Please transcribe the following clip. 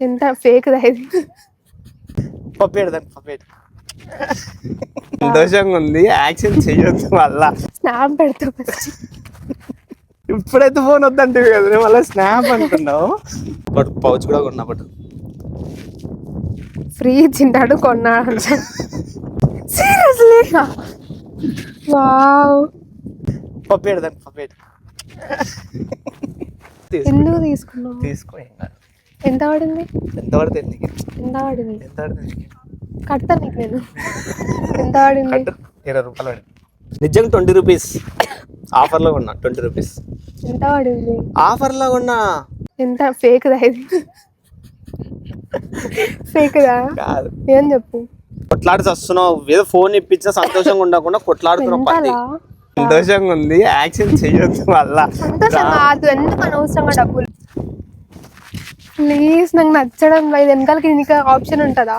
ఎంత ఫేక్ ఇది. పప్పేడు సంతోషంగా ఉంది, యాక్షన్ చెయ్యొద్దు మళ్ళా. స్నాప్ పెడతా ఫస్ట్. ఇప్పుడైతే ఫోన్ వద్దంటే కదా మళ్ళీ స్నాప్ అంటున్నావు. బట్ పౌచ్ కూడా కొన్నా, బట్ ఫ్రీ ఇచ్చింటాడు కొన్నాడు అంటే. Seriously wow. పప్పేడు ఎందుకు తీసుకున్నావు? తీసుకో. ఎంత పడింది? ఎంత పడుతుంది? కడతా నీకు నేను. ఎంత పడింది? 20 రూపాయలు పడింది. నిజంగా 20 రూపీస్ ఆఫర్లో కొన్నా. 20 రూపీస్ ఎంత పడింది? ఆఫర్లో కొన్నా. ఎంత ఫేక్ ఇది? ఫేక్ కాదు, ఏం చెప్పు. కొట్లాడి వస్తున్నావు, ఏదో ఫోన్ ఇప్పించిన సంతోషంగా ఉండకుండా కొట్లాడుతున్నావు. సంతోషంగా ఉంది, యాక్షన్ చెయ్యొద్దు మళ్ళా. సంతోషం కాదు, ఎందుకు అనవసరంగా డబ్బులు. ప్లీజ్, నాకు నచ్చడం. ఇది వెనకాలకి నీకు ఆప్షన్ ఉంటుందా?